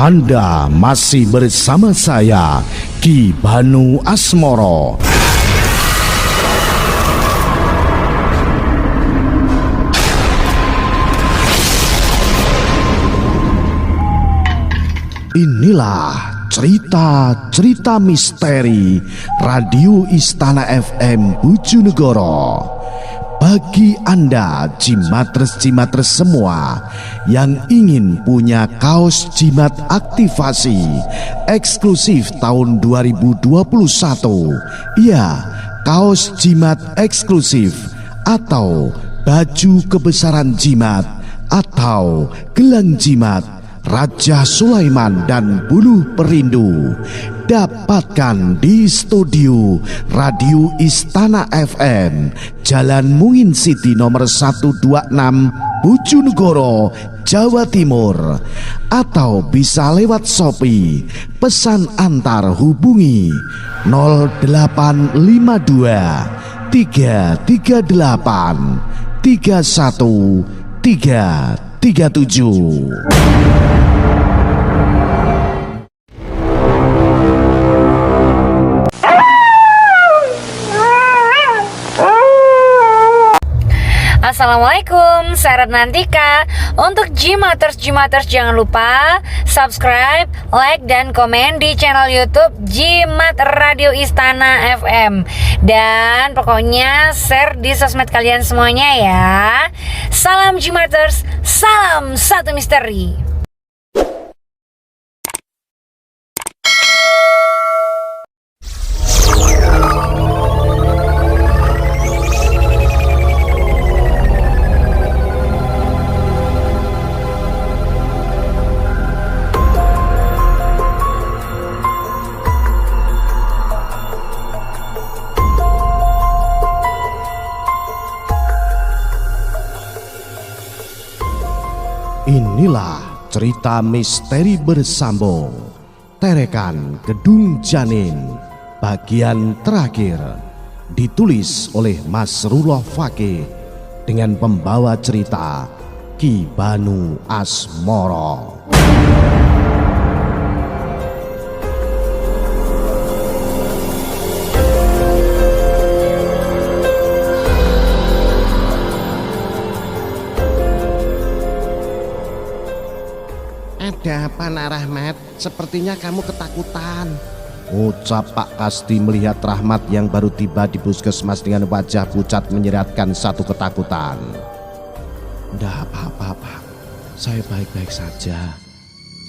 Anda masih bersama saya, Ki Banu Asmoro. Inilah cerita-cerita misteri Radio Istana FM Bojonegoro. Bagi Anda jimatres-jimatres semua yang ingin punya kaos jimat aktivasi eksklusif tahun 2021, ya, kaos jimat eksklusif atau baju kebesaran jimat atau gelang jimat Raja Sulaiman dan Buluh Perindu, dapatkan di studio Radio Istana FM, Jalan Mungin City nomor 126, Bojonegoro, Jawa Timur. Atau bisa lewat Shopee, pesan antar hubungi 0852 338 31337. Assalamualaikum, saya Ratnantika. Untuk Jimaters jangan lupa subscribe, like, dan komen di channel YouTube Jimat Radio Istana FM. Dan pokoknya share di sosmed kalian semuanya ya. Salam Jimaters, salam satu misteri. Inilah cerita misteri bersambung Terekan Gedung Janin bagian terakhir, ditulis oleh Masrullah Fakih dengan pembawa cerita Ki Banu Asmoro. Ada apa, Nak Rahmat? Sepertinya kamu ketakutan. Ucap Pak Kasti melihat Rahmat yang baru tiba di puskesmas dengan wajah pucat menyeratkan satu ketakutan. Tidak apa-apa, Pak. Saya baik-baik saja,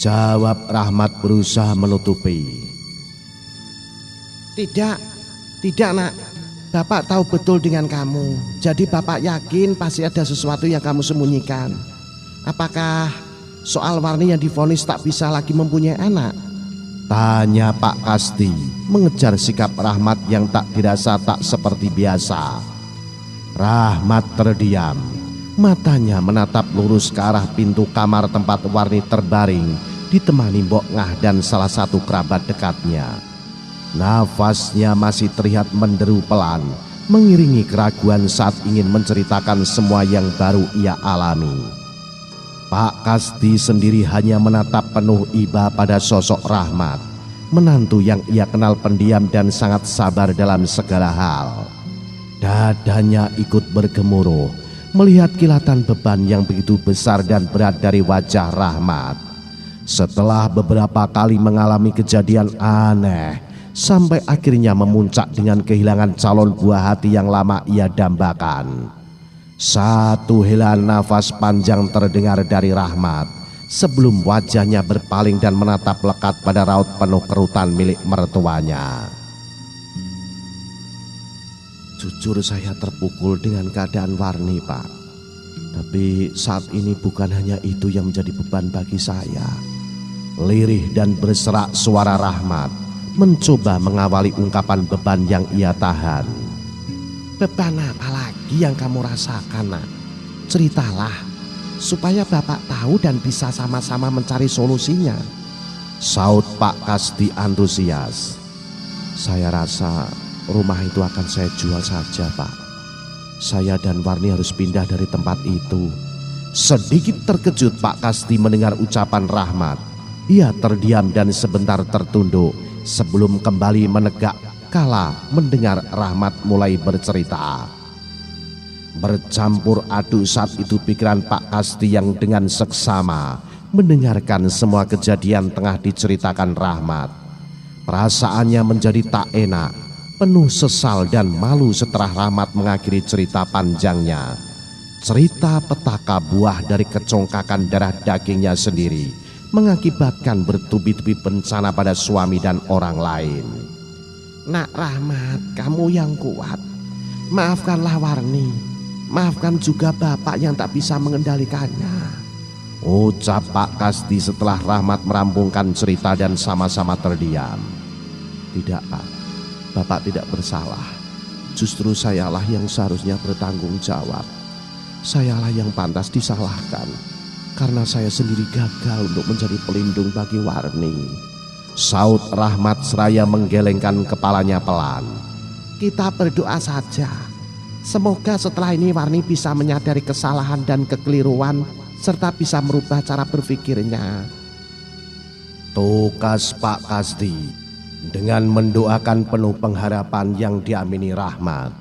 jawab Rahmat berusaha menutupi. Tidak, Nak. Bapak tahu betul dengan kamu. Jadi Bapak yakin pasti ada sesuatu yang kamu sembunyikan. Apakah soal Warni yang divonis tak bisa lagi mempunyai anak? Tanya Pak Kasti mengejar sikap Rahmat yang tak dirasa tak seperti biasa. Rahmat terdiam, matanya menatap lurus ke arah pintu kamar tempat Warni terbaring ditemani Mbok Ngah dan salah satu kerabat dekatnya. Nafasnya masih terlihat menderu pelan, mengiringi keraguan saat ingin menceritakan semua yang baru ia alami. Pak Kasti sendiri hanya menatap penuh iba pada sosok Rahmat, menantu yang ia kenal pendiam dan sangat sabar dalam segala hal. Dadanya ikut bergemuruh melihat kilatan beban yang begitu besar dan berat dari wajah Rahmat. Setelah beberapa kali mengalami kejadian aneh, sampai akhirnya memuncak dengan kehilangan calon buah hati yang lama ia dambakan. Satu helaan nafas panjang terdengar dari Rahmat sebelum wajahnya berpaling dan menatap lekat pada raut penuh kerutan milik mertuanya. Jujur saya terpukul dengan keadaan Warni, Pak. Tapi saat ini bukan hanya itu yang menjadi beban bagi saya. Lirih dan berserak suara Rahmat mencoba mengawali ungkapan beban yang ia tahan. Beban apa lagi yang kamu rasakan, Nak? Ceritalah, supaya Bapak tahu dan bisa sama-sama mencari solusinya, saut Pak Kasti antusias. Saya rasa rumah itu akan saya jual saja, Pak. Saya dan Warni harus pindah dari tempat itu. Sedikit terkejut Pak Kasti mendengar ucapan Rahmat. Ia terdiam dan sebentar tertunduk sebelum kembali menegak kala mendengar Rahmat mulai bercerita. Bercampur aduk saat itu pikiran Pak Kasti yang dengan seksama mendengarkan semua kejadian tengah diceritakan Rahmat. Perasaannya menjadi tak enak, penuh sesal dan malu setelah Rahmat mengakhiri cerita panjangnya. Cerita petaka buah dari kecongkakan darah dagingnya sendiri mengakibatkan bertubi-tubi bencana pada suami dan orang lain. Nak Rahmat, kamu yang kuat. Maafkanlah Warni. Maafkan juga bapak yang tak bisa mengendalikannya, ucap Pak Kasti setelah Rahmat merampungkan cerita dan sama-sama terdiam. Tidak, Pak. Bapak tidak bersalah. Justru sayalah yang seharusnya bertanggung jawab. Sayalah yang pantas disalahkan, karena saya sendiri gagal untuk menjadi pelindung bagi Warni, saut Rahmat seraya menggelengkan kepalanya pelan. Kita berdoa saja. Semoga setelah ini Warni bisa menyadari kesalahan dan kekeliruan serta bisa merubah cara berpikirnya, tukas Pak Kasti dengan mendoakan penuh pengharapan yang diamini Rahmat.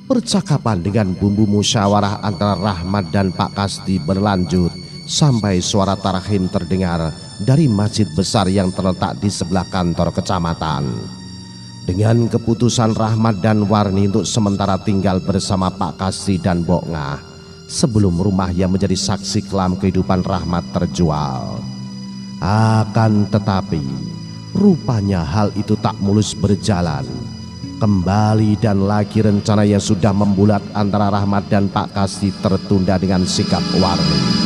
Percakapan dengan bumbu musyawarah antara Rahmat dan Pak Kasti berlanjut sampai suara tarhim terdengar dari masjid besar yang terletak di sebelah kantor kecamatan. Dengan keputusan Rahmat dan Warni untuk sementara tinggal bersama Pak Kasti dan Mbok Ngah sebelum rumah yang menjadi saksi kelam kehidupan Rahmat terjual. Akan tetapi rupanya hal itu tak mulus berjalan. Kembali dan lagi rencana yang sudah membulat antara Rahmat dan Pak Kasti tertunda dengan sikap Warni.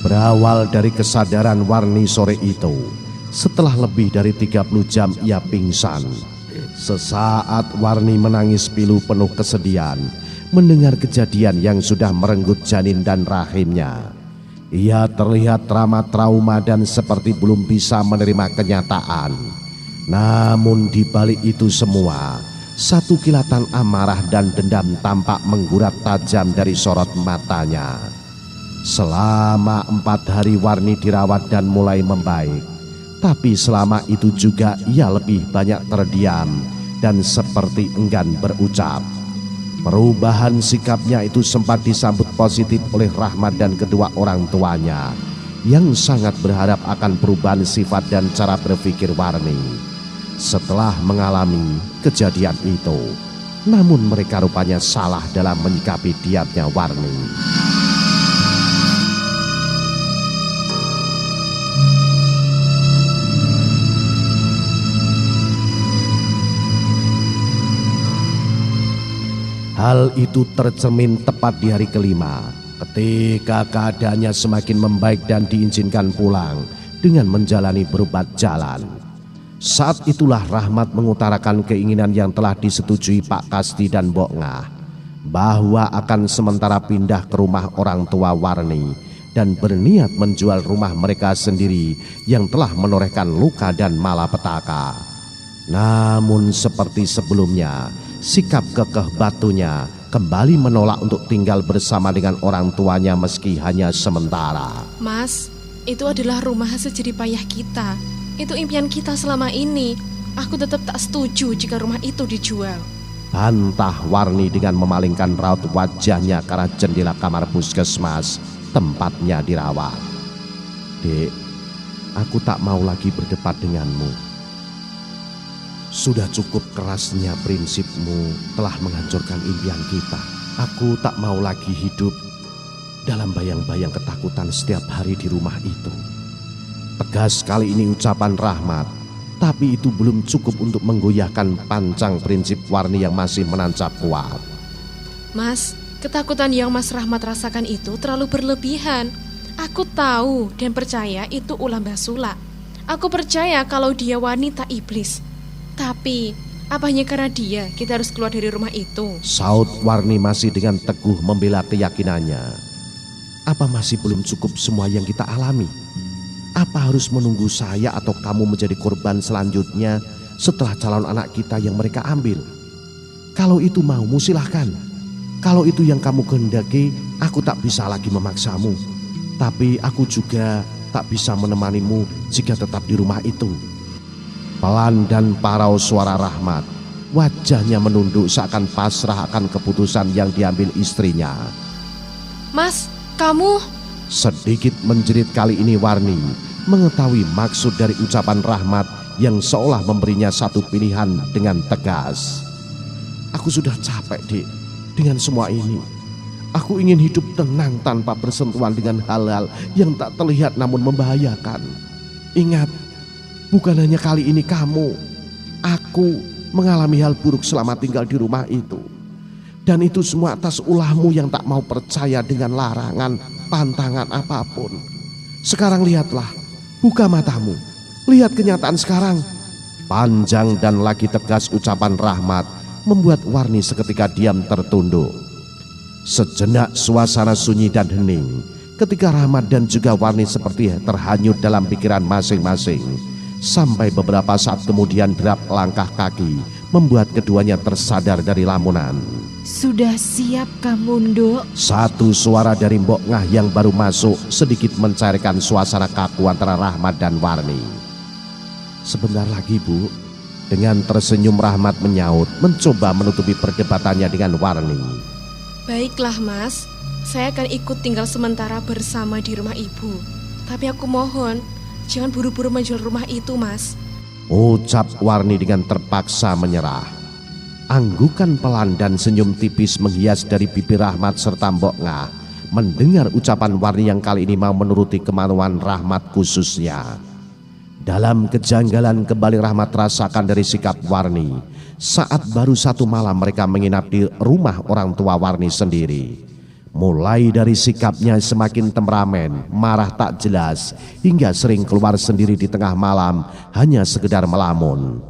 Berawal dari kesadaran Warni sore itu, setelah lebih dari 30 jam ia pingsan. Sesaat Warni menangis pilu penuh kesedihan mendengar kejadian yang sudah merenggut janin dan rahimnya. Ia terlihat teramat trauma dan seperti belum bisa menerima kenyataan. Namun di balik itu semua, satu kilatan amarah dan dendam tampak menggurat tajam dari sorot matanya. Selama 4 hari Warni dirawat dan mulai membaik. Tapi selama itu juga ia lebih banyak terdiam dan seperti enggan berucap. Perubahan sikapnya itu sempat disambut positif oleh Rahmat dan kedua orang tuanya yang sangat berharap akan perubahan sifat dan cara berpikir Warni setelah mengalami kejadian itu. Namun mereka rupanya salah dalam menyikapi diamnya Warni. Hal itu tercermin tepat di hari kelima ketika keadaannya semakin membaik dan diizinkan pulang dengan menjalani berobat jalan. Saat itulah Rahmat mengutarakan keinginan yang telah disetujui Pak Kasti dan Mbok Ngah bahwa akan sementara pindah ke rumah orang tua Warni dan berniat menjual rumah mereka sendiri yang telah menorehkan luka dan malapetaka. Namun seperti sebelumnya, sikap kekeh batunya kembali menolak untuk tinggal bersama dengan orang tuanya meski hanya sementara. Mas, itu adalah rumah hasil jerih payah kita. Itu impian kita selama ini. Aku tetap tak setuju jika rumah itu dijual. Bantah Warni dengan memalingkan raut wajahnya ke arah jendela kamar puskesmas tempatnya dirawat. Dek, aku tak mau lagi berdebat denganmu. Sudah cukup kerasnya prinsipmu telah menghancurkan impian kita. Aku tak mau lagi hidup dalam bayang-bayang ketakutan setiap hari di rumah itu. Tegas kali ini ucapan Rahmat, tapi itu belum cukup untuk menggoyahkan pancang prinsip Warni yang masih menancap kuat. Mas, ketakutan yang Mas Rahmat rasakan itu terlalu berlebihan. Aku tahu dan percaya itu ulah Mbah Sula. Aku percaya kalau dia wanita iblis. Tapi, apanya karena dia kita harus keluar dari rumah itu? Saut Warni masih dengan teguh membela keyakinannya. Apa masih belum cukup semua yang kita alami? Apa harus menunggu saya atau kamu menjadi korban selanjutnya setelah calon anak kita yang mereka ambil? Kalau itu maumu silahkan. Kalau itu yang kamu kehendaki, aku tak bisa lagi memaksamu. Tapi aku juga tak bisa menemanimu jika tetap di rumah itu. Pelan dan parau suara Rahmat. Wajahnya menunduk seakan pasrah akan keputusan yang diambil istrinya. Mas, kamu... Sedikit menjerit kali ini Warni mengetahui maksud dari ucapan Rahmat yang seolah memberinya satu pilihan dengan tegas. Aku sudah capek, Dik, dengan semua ini. Aku ingin hidup tenang tanpa bersentuhan dengan hal-hal yang tak terlihat namun membahayakan. Ingat, bukan hanya kali ini kamu, aku mengalami hal buruk selama tinggal di rumah itu. Dan itu semua atas ulahmu yang tak mau percaya dengan larangan, pantangan apapun. Sekarang lihatlah, buka matamu, lihat kenyataan sekarang. Panjang dan lagi tegas ucapan Rahmat membuat Warni seketika diam tertunduk. Sejenak suasana sunyi dan hening ketika Rahmat dan juga Warni seperti terhanyut dalam pikiran masing-masing. Sampai beberapa saat kemudian derap langkah kaki membuat keduanya tersadar dari lamunan. Sudah siap kamu, Nduk? Satu suara dari Mbok Ngah yang baru masuk sedikit mencairkan suasana kaku antara Rahmat dan Warni. Sebentar lagi, Bu. Dengan tersenyum Rahmat menyaut, mencoba menutupi perdebatannya dengan Warni. Baiklah, Mas. Saya akan ikut tinggal sementara bersama di rumah Ibu. Tapi aku mohon, jangan buru-buru menjual rumah itu, Mas. Ucap Warni dengan terpaksa menyerah. Anggukan pelan dan senyum tipis menghias dari bibir Rahmat serta Mbok Ngah mendengar ucapan Warni yang kali ini mau menuruti kemauan Rahmat khususnya. Dalam kejanggalan kembali Rahmat rasakan dari sikap Warni saat baru satu malam mereka menginap di rumah orang tua Warni sendiri. Mulai dari sikapnya semakin temperamen, marah tak jelas, hingga sering keluar sendiri di tengah malam hanya sekedar melamun.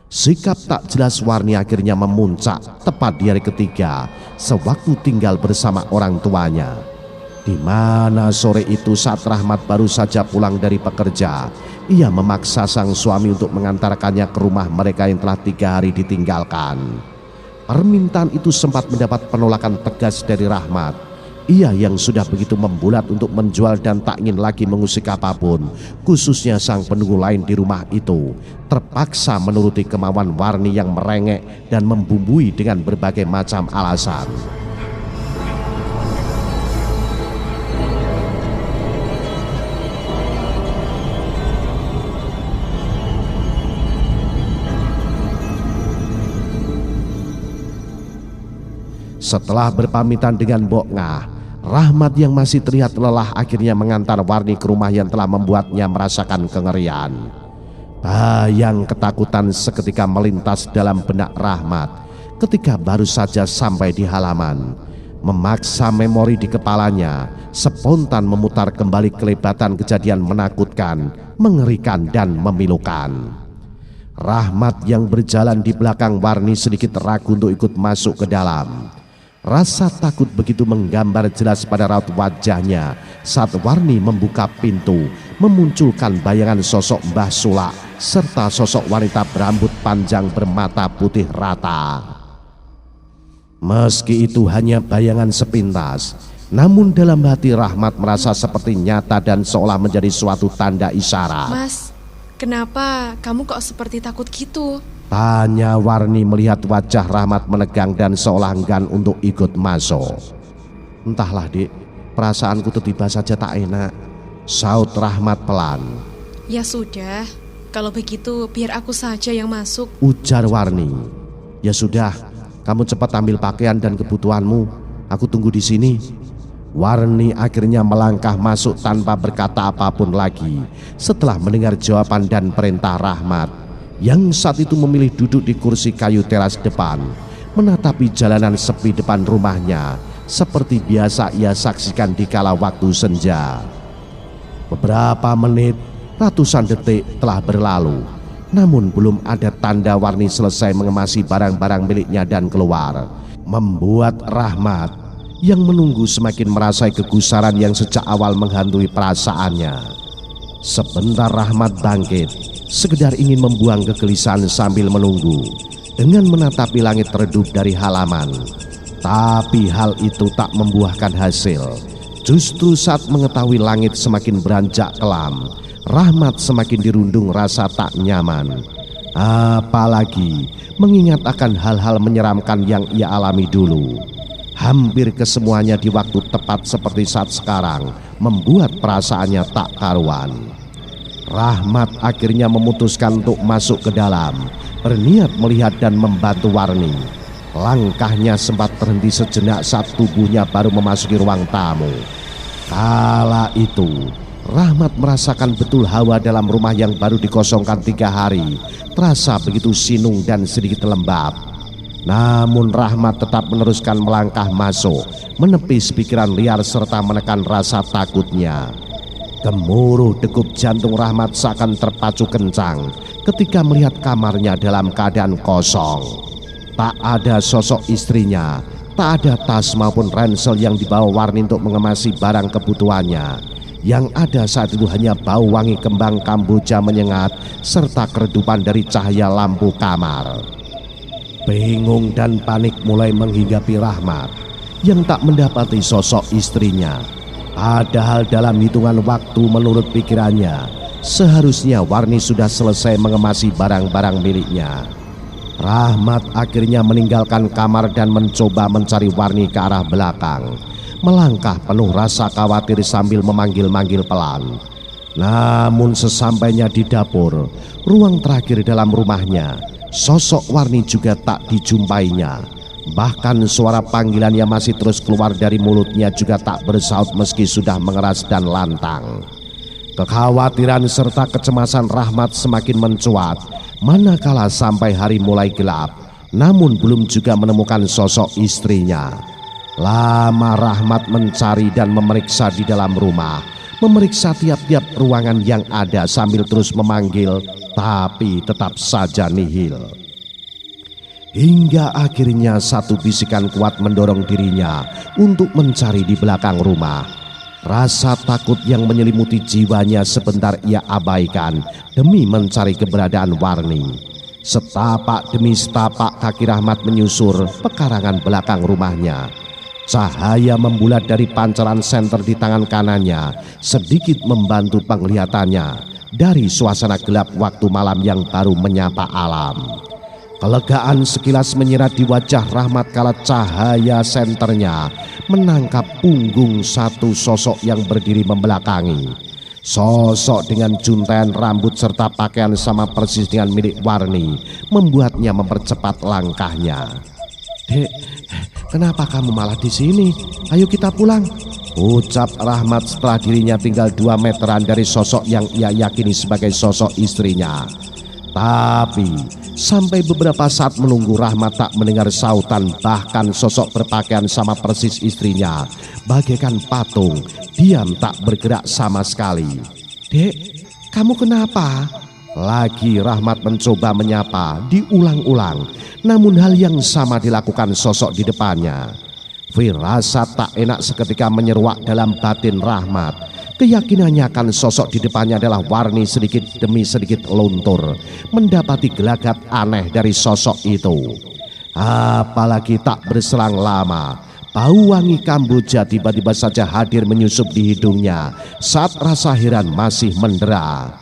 Sikap tak jelas Warni akhirnya memuncak tepat di hari ketiga sewaktu tinggal bersama orang tuanya. Di mana sore itu saat Rahmat baru saja pulang dari pekerja, ia memaksa sang suami untuk mengantarkannya ke rumah mereka yang telah 3 hari ditinggalkan. Permintaan itu sempat mendapat penolakan tegas dari Rahmat. Ia yang sudah begitu membulat untuk menjual dan tak ingin lagi mengusik apapun, khususnya sang penunggu lain di rumah itu, terpaksa menuruti kemauan Warni yang merengek dan membumbui dengan berbagai macam alasan. Setelah berpamitan dengan Mbok Ngah, Rahmat yang masih terlihat lelah akhirnya mengantar Warni ke rumah yang telah membuatnya merasakan kengerian. Bayang ketakutan seketika melintas dalam benak Rahmat ketika baru saja sampai di halaman. Memaksa memori di kepalanya, spontan memutar kembali kelebatan kejadian menakutkan, mengerikan dan memilukan. Rahmat yang berjalan di belakang Warni sedikit ragu untuk ikut masuk ke dalam. Rasa takut begitu menggambar jelas pada raut wajahnya saat Warni membuka pintu, memunculkan bayangan sosok Mbah Sulak serta sosok wanita berambut panjang bermata putih rata. Meski itu hanya bayangan sepintas, namun dalam hati Rahmat merasa seperti nyata dan seolah menjadi suatu tanda isyarat. Mas, kenapa kamu kok seperti takut gitu? Tanya Warni melihat wajah Rahmat menegang dan seolah enggan untuk ikut masuk. Entahlah, Dik, perasaanku tiba saja tak enak, saut Rahmat pelan. Ya sudah, kalau begitu biar aku saja yang masuk, ujar Warni. Ya sudah, kamu cepat ambil pakaian dan kebutuhanmu, aku tunggu di sini. Warni akhirnya melangkah masuk tanpa berkata apapun lagi setelah mendengar jawaban dan perintah Rahmat, yang saat itu memilih duduk di kursi kayu teras depan, menatapi jalanan sepi depan rumahnya seperti biasa ia saksikan di kala waktu senja. Beberapa menit, ratusan detik telah berlalu, namun belum ada tanda Warni selesai mengemasi barang-barang miliknya dan keluar, membuat Rahmat yang menunggu semakin merasai kegusaran yang sejak awal menghantui perasaannya. Sebentar Rahmat bangkit, sekedar ingin membuang kegelisahan sambil menunggu dengan menatapi langit redup dari halaman. Tapi hal itu tak membuahkan hasil. Justru saat mengetahui langit semakin beranjak kelam, Rahmat semakin dirundung rasa tak nyaman. Apalagi mengingat akan hal-hal menyeramkan yang ia alami dulu. Hampir kesemuanya di waktu tepat seperti saat sekarang membuat perasaannya tak karuan. Rahmat akhirnya memutuskan untuk masuk ke dalam, berniat melihat dan membantu Warni. Langkahnya sempat terhenti sejenak saat tubuhnya baru memasuki ruang tamu. Kala itu Rahmat merasakan betul hawa dalam rumah yang baru dikosongkan 3 hari terasa begitu sinung dan sedikit lembab. Namun Rahmat tetap meneruskan melangkah masuk, menepis pikiran liar serta menekan rasa takutnya. Gemuruh degup jantung Rahmat seakan terpacu kencang ketika melihat kamarnya dalam keadaan kosong. Tak ada sosok istrinya, tak ada tas maupun ransel yang dibawa Warni untuk mengemasi barang kebutuhannya. Yang ada saat itu hanya bau wangi kembang kamboja menyengat serta keredupan dari cahaya lampu kamar. Bingung dan panik mulai menghinggapi Rahmat yang tak mendapati sosok istrinya. Padahal dalam hitungan waktu menurut pikirannya, seharusnya Warni sudah selesai mengemasi barang-barang miliknya. Rahmat akhirnya meninggalkan kamar dan mencoba mencari Warni ke arah belakang. Melangkah penuh rasa khawatir sambil memanggil-manggil pelan. Namun sesampainya di dapur, ruang terakhir dalam rumahnya, sosok Warni juga tak dijumpainya. Bahkan suara panggilannya masih terus keluar dari mulutnya juga tak bersaut meski sudah mengeras dan lantang. Kekhawatiran serta kecemasan Rahmat semakin mencuat manakala sampai hari mulai gelap, namun belum juga menemukan sosok istrinya. Lama Rahmat mencari dan memeriksa di dalam rumah, memeriksa tiap-tiap ruangan yang ada sambil terus memanggil, tapi tetap saja nihil. Hingga akhirnya satu bisikan kuat mendorong dirinya untuk mencari di belakang rumah. Rasa takut yang menyelimuti jiwanya sebentar ia abaikan demi mencari keberadaan Warni. Setapak demi setapak kaki Rahmat menyusur pekarangan belakang rumahnya. Cahaya membulat dari pancaran senter di tangan kanannya sedikit membantu penglihatannya dari suasana gelap waktu malam yang baru menyapa alam. Kelegaan sekilas menyerat di wajah Rahmat kala cahaya senternya menangkap punggung satu sosok yang berdiri membelakangi. Sosok dengan juntaian rambut serta pakaian sama persis dengan milik Warni membuatnya mempercepat langkahnya. "Dek, kenapa kamu malah di sini? Ayo kita pulang," ucap Rahmat setelah dirinya tinggal 2 meteran dari sosok yang ia yakini sebagai sosok istrinya. Tapi sampai beberapa saat menunggu Rahmat tak mendengar sautan, bahkan sosok berpakaian sama persis istrinya bagaikan patung diam tak bergerak sama sekali. "Dek, kamu kenapa?" Lagi Rahmat mencoba menyapa diulang-ulang, namun hal yang sama dilakukan sosok di depannya. Firasat tak enak seketika menyeruak dalam batin Rahmat. Keyakinannya akan sosok di depannya adalah Warni sedikit demi sedikit luntur mendapati gelagat aneh dari sosok itu. Apalagi tak berselang lama, bau wangi kamboja tiba-tiba saja hadir menyusup di hidungnya saat rasa heran masih mendera.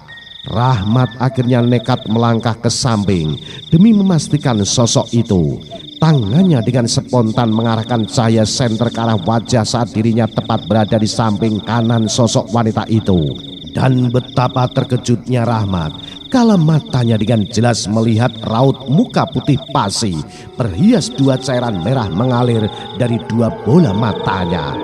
Rahmat akhirnya nekat melangkah ke samping demi memastikan sosok itu. Tangannya dengan spontan mengarahkan cahaya senter ke arah wajah saat dirinya tepat berada di samping kanan sosok wanita itu. Dan betapa terkejutnya Rahmat kala matanya dengan jelas melihat raut muka putih pasi berhias 2 cairan merah mengalir dari 2 bola matanya.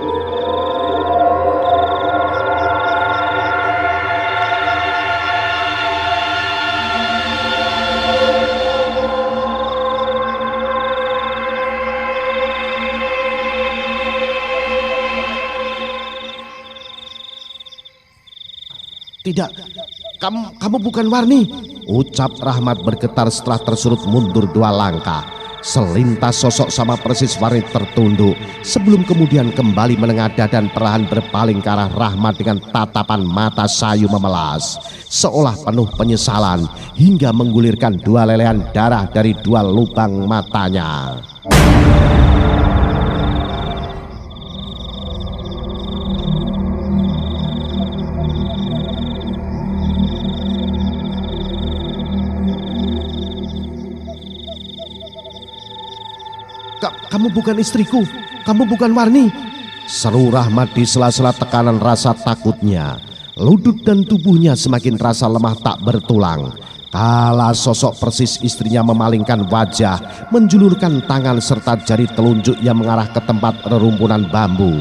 "Tidak, kamu bukan Warni," ucap Rahmat bergetar setelah tersurut mundur 2 langkah. Selintas sosok sama persis Warni tertunduk sebelum kemudian kembali menengadah dan perlahan berpaling ke arah Rahmat dengan tatapan mata sayu memelas, seolah penuh penyesalan hingga menggulirkan dua lelehan darah dari dua lubang matanya. Kamu bukan istriku, kamu bukan Warni. Seru Rahmat di sela-sela tekanan rasa takutnya. Lutut dan tubuhnya semakin terasa lemah tak bertulang. Kala sosok persis istrinya memalingkan wajah, menjulurkan tangan serta jari telunjuk yang mengarah ke tempat rerumpunan bambu.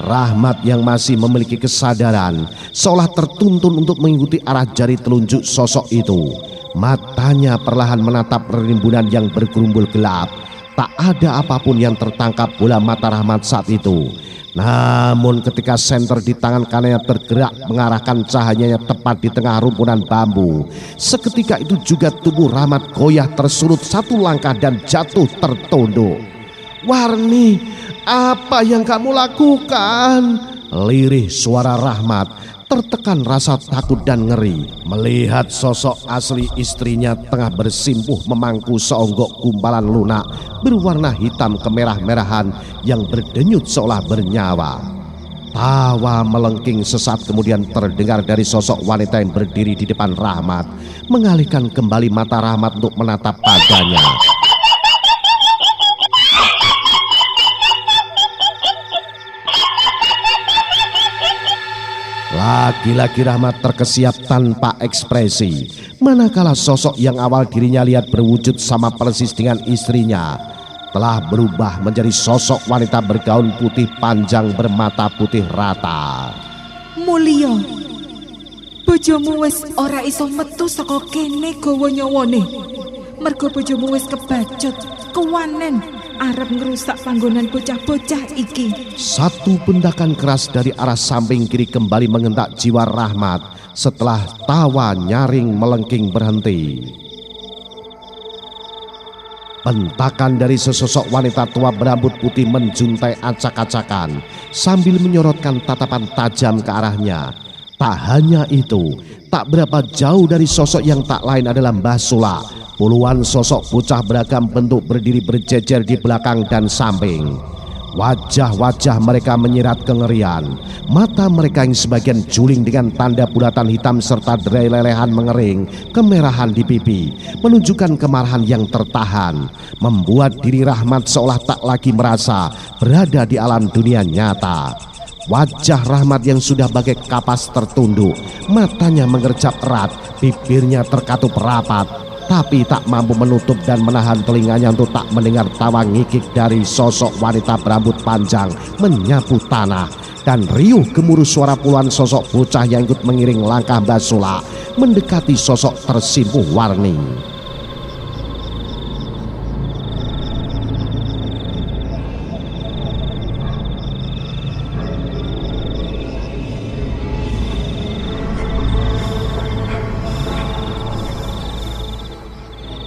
Rahmat yang masih memiliki kesadaran seolah tertuntun untuk mengikuti arah jari telunjuk sosok itu. Matanya perlahan menatap rimbunan yang bergerumbul gelap. Tak ada apapun yang tertangkap bola mata Rahmat saat itu. Namun ketika senter di tangan kanannya tergerak mengarahkan cahayanya tepat di tengah rumpunan bambu, seketika itu juga tubuh Rahmat goyah tersurut satu langkah dan jatuh tertunduk. Warni, apa yang kamu lakukan? Lirih suara Rahmat, tertekan rasa takut dan ngeri melihat sosok asli istrinya tengah bersimpuh memangku seonggok gumpalan lunak berwarna hitam kemerah-merahan yang berdenyut seolah bernyawa. Tawa melengking sesaat kemudian terdengar dari sosok wanita yang berdiri di depan Rahmat, mengalihkan kembali mata Rahmat untuk menatap padanya. Lagi-lagi Rahmat terkesiap tanpa ekspresi, manakala sosok yang awal dirinya lihat berwujud sama persis dengan istrinya telah berubah menjadi sosok wanita bergaun putih panjang bermata putih rata. Mulya, bojomu wis ora iso metu saka kene gawa nyawane. Mergo bojomu wis kebacut, kewanen arep ngerusak panggonan bocah-bocah iki. Satu bendakan keras dari arah samping kiri kembali mengentak jiwa Rahmat setelah tawa nyaring melengking berhenti. Bentakan dari sesosok wanita tua berambut putih menjuntai acak-acakan sambil menyorotkan tatapan tajam ke arahnya. Tak hanya itu, tak berapa jauh dari sosok yang tak lain adalah Mbah Sula. Puluhan sosok bocah beragam bentuk berdiri berjejer di belakang dan samping. Wajah-wajah mereka menyirat kengerian. Mata mereka yang sebagian juling dengan tanda bulatan hitam serta derai lelehan mengering, kemerahan di pipi, menunjukkan kemarahan yang tertahan, membuat diri Rahmat seolah tak lagi merasa berada di alam dunia nyata. Wajah Rahmat yang sudah bagai kapas tertunduk, matanya mengerjap erat, bibirnya terkatup rapat, tapi tak mampu menutup dan menahan telinganya untuk tak mendengar tawa ngikik dari sosok wanita berambut panjang menyapu tanah, dan riuh gemuruh suara puluhan sosok bocah yang ikut mengiring langkah Mbah Sula mendekati sosok tersimpuh Warni.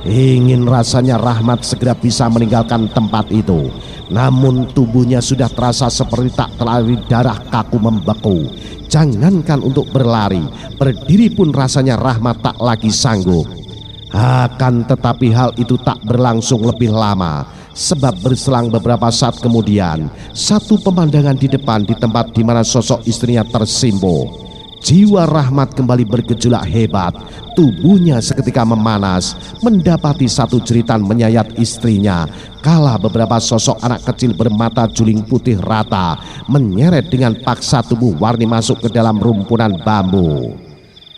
Ingin rasanya Rahmat segera bisa meninggalkan tempat itu, namun tubuhnya sudah terasa seperti tak teraliri darah kaku membeku. Jangankan untuk berlari, berdiri pun rasanya Rahmat tak lagi sanggup. Akan tetapi hal itu tak berlangsung lebih lama, sebab berselang beberapa saat kemudian satu pemandangan di depan di tempat di mana sosok istrinya tersimpuh. Jiwa Rahmat kembali bergejolak hebat, tubuhnya seketika memanas, mendapati satu jeritan menyayat istrinya, kala beberapa sosok anak kecil bermata juling putih rata menyeret dengan paksa tubuh Warni masuk ke dalam rumpunan bambu.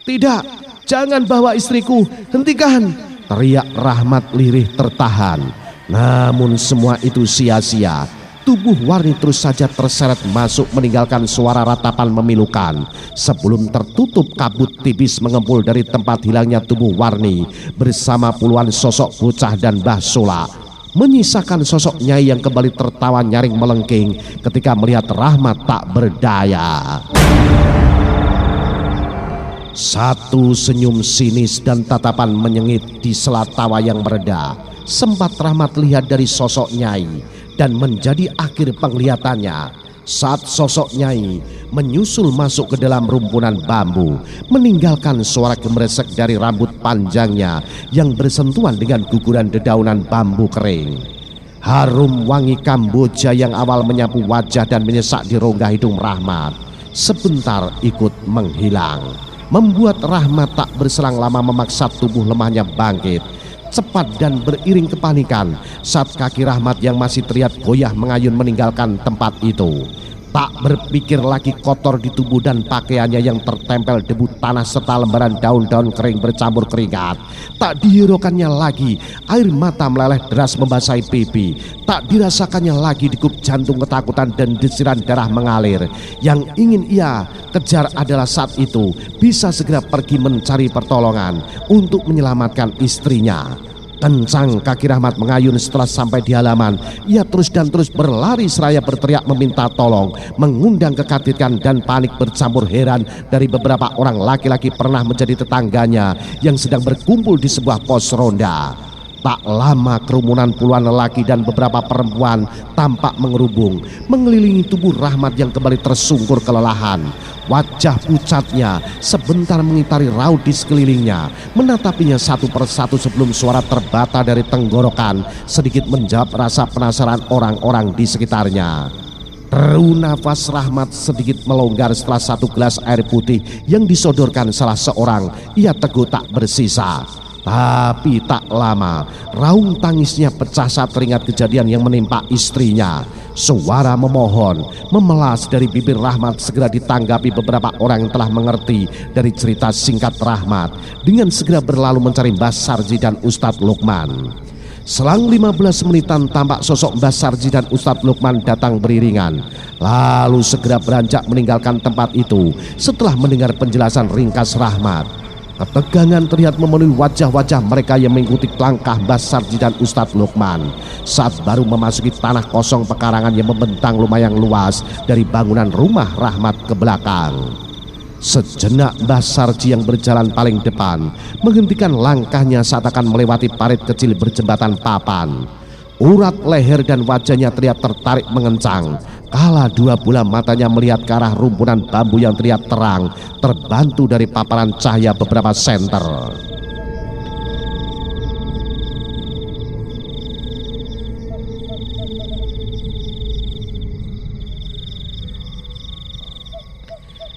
Tidak, jangan bawa istriku, hentikan! Teriak Rahmat lirih tertahan. Namun semua itu sia-sia. Tubuh Warni terus saja terseret masuk meninggalkan suara ratapan memilukan sebelum tertutup kabut tipis mengempul dari tempat hilangnya tubuh Warni bersama puluhan sosok bocah dan Mbah Sula, menyisakan sosok Nyai yang kembali tertawa nyaring melengking ketika melihat Rahmat tak berdaya. Satu senyum sinis dan tatapan menyengit di sela tawa yang mereda sempat Rahmat lihat dari sosok Nyai, dan menjadi akhir penglihatannya saat sosok Nyai menyusul masuk ke dalam rumpunan bambu, meninggalkan suara gemeresek dari rambut panjangnya yang bersentuhan dengan guguran dedaunan bambu kering. Harum wangi Kamboja yang awal menyapu wajah dan menyesak di rongga hidung Rahmat sebentar ikut menghilang, membuat Rahmat tak berselang lama memaksa tubuh lemahnya bangkit. Cepat dan beriring kepanikan saat kaki Rahmat yang masih terlihat goyah mengayun meninggalkan tempat itu. Tak berpikir lagi kotor di tubuh dan pakaiannya yang tertempel debu tanah serta lembaran daun-daun kering bercampur keringat. Tak dihiraukannya lagi air mata meleleh deras membasahi pipi. Tak dirasakannya lagi degup jantung ketakutan dan desiran darah mengalir. Yang ingin ia kejar adalah saat itu bisa segera pergi mencari pertolongan untuk menyelamatkan istrinya. Kencang kaki Rahmat mengayun. Setelah sampai di halaman, ia terus berlari seraya berteriak meminta tolong, mengundang kekagetan dan panik bercampur heran dari beberapa orang laki-laki pernah menjadi tetangganya yang sedang berkumpul di sebuah pos ronda. Tak lama kerumunan puluhan lelaki dan beberapa perempuan tampak mengerubung mengelilingi tubuh Rahmat yang kembali tersungkur kelelahan. Wajah pucatnya sebentar mengitari raut di sekelilingnya, menatapinya satu persatu sebelum suara terbata dari tenggorokan sedikit menjawab rasa penasaran orang-orang di sekitarnya. Deru nafas Rahmat sedikit melonggar setelah satu gelas air putih yang disodorkan salah seorang ia teguh tak bersisa. Tapi tak lama raung tangisnya pecah saat teringat kejadian yang menimpa istrinya. Suara memohon memelas dari bibir Rahmat segera ditanggapi beberapa orang yang telah mengerti dari cerita singkat Rahmat, dengan segera berlalu mencari Mbah Sarji dan Ustadz Lukman. Selang 15 menitan tampak sosok Mbah Sarji dan Ustadz Lukman datang beriringan, lalu segera beranjak meninggalkan tempat itu setelah mendengar penjelasan ringkas Rahmat. Ketegangan terlihat memenuhi wajah-wajah mereka yang mengikuti langkah Mbah Sarji dan Ustadz Lukman saat baru memasuki tanah kosong pekarangan yang membentang lumayan luas dari bangunan rumah Rahmat ke belakang. Sejenak Mbah Sarji yang berjalan paling depan menghentikan langkahnya saat akan melewati parit kecil berjembatan papan. Urat leher dan wajahnya terlihat tertarik mengencang kala dua bola matanya melihat ke arah rumpunan bambu yang terlihat terang terbantu dari paparan cahaya beberapa senter.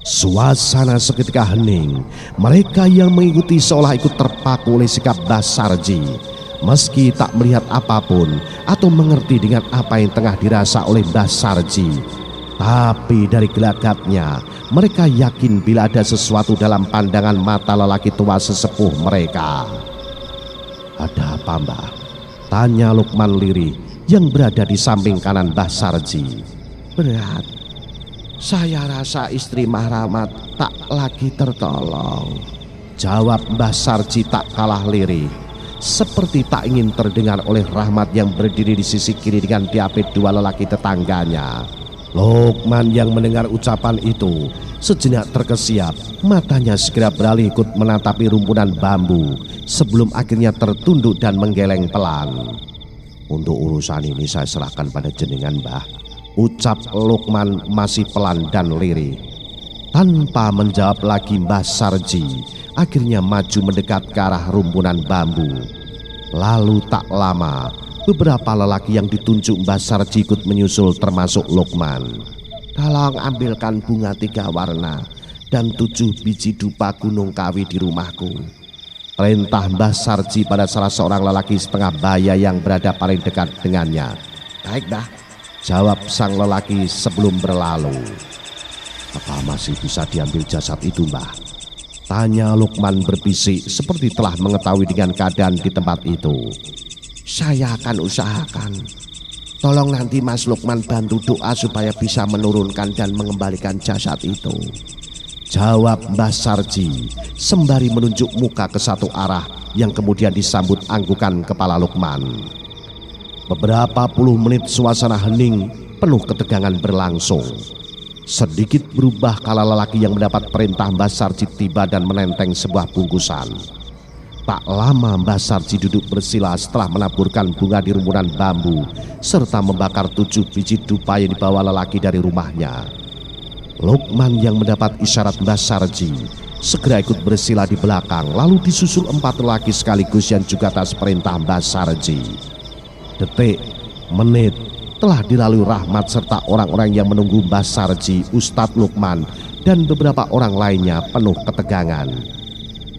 Suasana seketika hening. Mereka yang mengikuti seolah ikut terpaku oleh sikap Mbah Sarji. Meski tak melihat apapun atau mengerti dengan apa yang tengah dirasa oleh Mbah Sarji, tapi dari gelagatnya mereka yakin bila ada sesuatu dalam pandangan mata lelaki tua sesepuh mereka. "Ada apa, Mbah?" tanya Lukman lirih yang berada di samping kanan Mbah Sarji. "Berat. Saya rasa istri Rahmat tak lagi tertolong," jawab Mbah Sarji tak kalah lirih, seperti tak ingin terdengar oleh Rahmat yang berdiri di sisi kiri dengan diapit dua lelaki tetangganya. Lukman yang mendengar ucapan itu sejenak terkesiap, matanya segera beralih ikut menatapi rumpunan bambu sebelum akhirnya tertunduk dan menggeleng pelan. "Untuk urusan ini saya serahkan pada jenengan, Mbah," ucap Lukman masih pelan dan lirih. Tanpa menjawab lagi Mbah Sarji akhirnya maju mendekat ke arah rumpunan bambu. Lalu tak lama beberapa lelaki yang ditunjuk Mbah Sarji ikut menyusul termasuk Lukman. "Tolong ambilkan bunga 3 warna dan 7 biji dupa gunung kawi di rumahku," perintah Mbah Sarji pada salah seorang lelaki setengah baya yang berada paling dekat dengannya. "Baik, Mbah," jawab sang lelaki sebelum berlalu. "Apa masih bisa diambil jasad itu, Mbah?" tanya Lukman berbisik seperti telah mengetahui dengan keadaan di tempat itu. "Saya akan usahakan. Tolong nanti Mas Lukman bantu doa supaya bisa menurunkan dan mengembalikan jasad itu," jawab Mbah Sarji sembari menunjuk muka ke satu arah yang kemudian disambut anggukan kepala Lukman. Beberapa puluh menit suasana hening penuh ketegangan berlangsung. Sedikit berubah kala lelaki yang mendapat perintah Mbah Sarji tiba dan menenteng sebuah bungkusan. Tak lama Mbah Sarji duduk bersila setelah menaburkan bunga di rumunan bambu serta membakar 7 biji dupa yang dibawa lelaki dari rumahnya. Lukman yang mendapat isyarat Mbah Sarji segera ikut bersila di belakang, lalu disusul 4 lelaki sekaligus yang juga atas perintah Mbah Sarji. Detik, menit telah dilalui Rahmat serta orang-orang yang menunggu Mbah Sarji, Ustadz Lukman dan beberapa orang lainnya penuh ketegangan.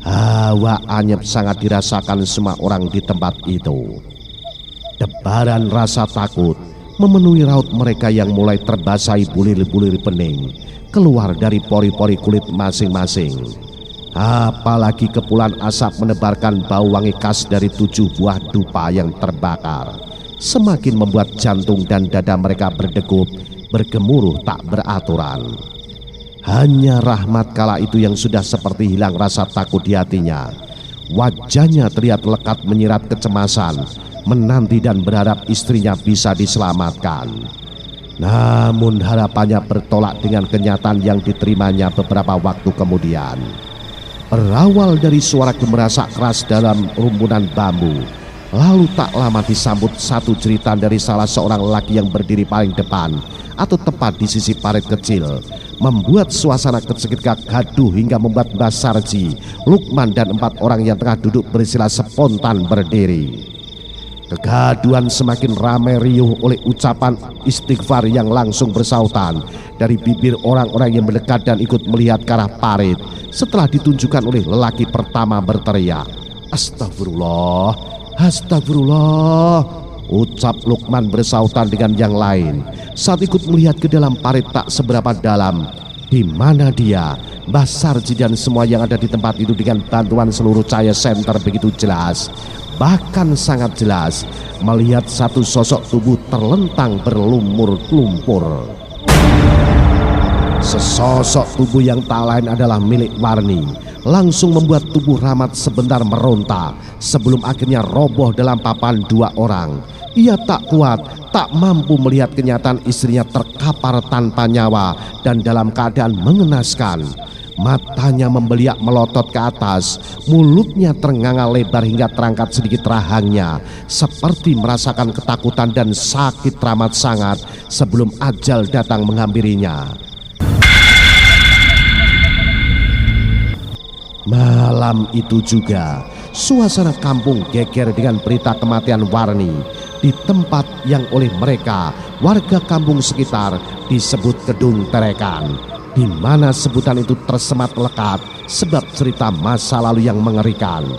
Hawa anyep sangat dirasakan semua orang di tempat itu. Debaran rasa takut memenuhi raut mereka yang mulai terbasahi bulir-bulir bening keluar dari pori-pori kulit masing-masing. Apalagi kepulan asap menebarkan bau wangi khas dari 7 buah dupa yang terbakar, semakin membuat jantung dan dada mereka berdegup, bergemuruh tak beraturan. Hanya Rahmat kala itu yang sudah seperti hilang rasa takut di hatinya. Wajahnya terlihat lekat menyirat kecemasan, menanti dan berharap istrinya bisa diselamatkan. Namun harapannya bertolak dengan kenyataan yang diterimanya beberapa waktu kemudian. Berawal dari suara gemerasak keras dalam rumpunan bambu, lalu tak lama disambut satu jeritan dari salah seorang lelaki yang berdiri paling depan atau tepat di sisi parit kecil, membuat suasana seketika gaduh hingga membuat Mbah Sarji, Lukman dan 4 orang yang tengah duduk bersila spontan berdiri. Kegaduhan semakin ramai riuh oleh ucapan istighfar yang langsung bersautan dari bibir orang-orang yang mendekat dan ikut melihat ke arah parit setelah ditunjukkan oleh lelaki pertama berteriak, "Astagfirullah, astagfirullah," ucap Lukman bersautan dengan yang lain saat ikut melihat ke dalam parit tak seberapa dalam, di mana dia, Mbah Sarji dan semua yang ada di tempat itu dengan bantuan seluruh cahaya senter begitu jelas, bahkan sangat jelas melihat satu sosok tubuh terlentang berlumur-lumpur. Sesosok tubuh yang tak lain adalah milik Warni langsung membuat tubuh Rahmat sebentar meronta sebelum akhirnya roboh dalam papan 2 orang. Ia tak kuat, tak mampu melihat kenyataan istrinya terkapar tanpa nyawa dan dalam keadaan mengenaskan. Matanya membeliak melotot ke atas, mulutnya ternganga lebar hingga terangkat sedikit rahangnya, seperti merasakan ketakutan dan sakit teramat sangat sebelum ajal datang menghampirinya. Malam itu juga, suasana kampung geger dengan berita kematian Warni di tempat yang oleh mereka, warga kampung sekitar, disebut Kedung Terekan, di mana sebutan itu tersemat lekat sebab cerita masa lalu yang mengerikan.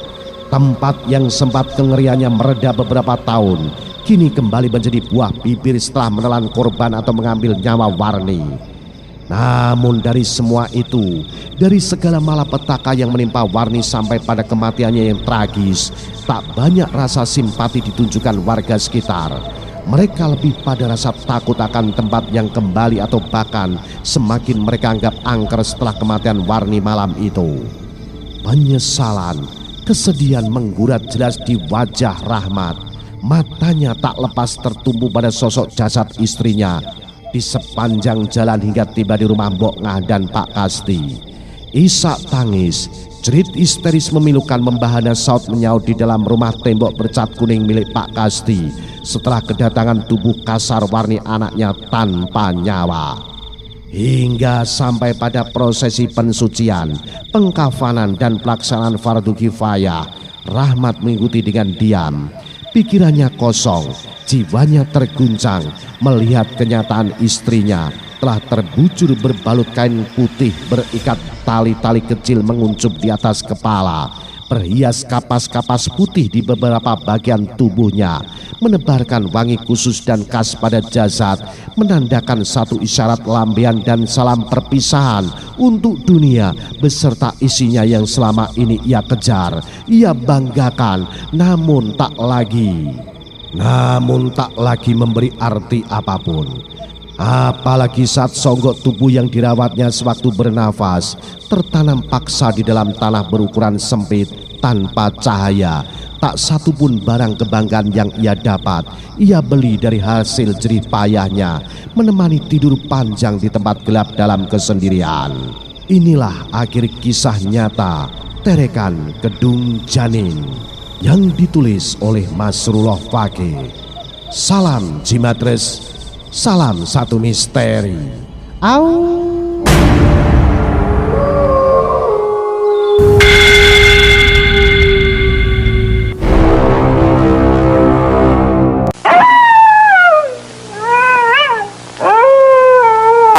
Tempat yang sempat kengeriannya mereda beberapa tahun, kini kembali menjadi buah bibir setelah menelan korban atau mengambil nyawa Warni. Namun dari semua itu, dari segala malapetaka yang menimpa Warni sampai pada kematiannya yang tragis, tak banyak rasa simpati ditunjukkan warga sekitar. Mereka lebih pada rasa takut akan tempat yang kembali atau bahkan semakin mereka anggap angker setelah kematian Warni malam itu. Penyesalan, kesedihan menggurat jelas di wajah Rahmat. Matanya tak lepas tertumpu pada sosok jasad istrinya di sepanjang jalan hingga tiba di rumah Mbok Ngah dan Pak Kasti. Isak tangis, jerit histeris memilukan membahana saut menyaut di dalam rumah tembok bercat kuning milik Pak Kasti setelah kedatangan tubuh kasar Warni anaknya tanpa nyawa. Hingga sampai pada prosesi pensucian, pengkafanan dan pelaksanaan fardu kifayah, Rahmat mengikuti dengan diam. Pikirannya kosong, jiwanya terguncang melihat kenyataan istrinya telah terbujur berbalut kain putih berikat tali-tali kecil menguncup di atas kepala, berhias kapas-kapas putih di beberapa bagian tubuhnya, menebarkan wangi khusus dan khas pada jasad, menandakan satu isyarat lambaian dan salam perpisahan untuk dunia beserta isinya yang selama ini ia kejar, ia banggakan, namun tak lagi memberi arti apapun. Apalagi saat songgok tubuh yang dirawatnya sewaktu bernafas tertanam paksa di dalam tanah berukuran sempit tanpa cahaya. Tak satu pun barang kebanggaan yang ia dapat ia beli dari hasil jerih payahnya menemani tidur panjang di tempat gelap dalam kesendirian. Inilah akhir kisah nyata Terekan Kedung Janin yang ditulis oleh Masrullah Fakih. Salam Jimatres, salam satu misteri. Au.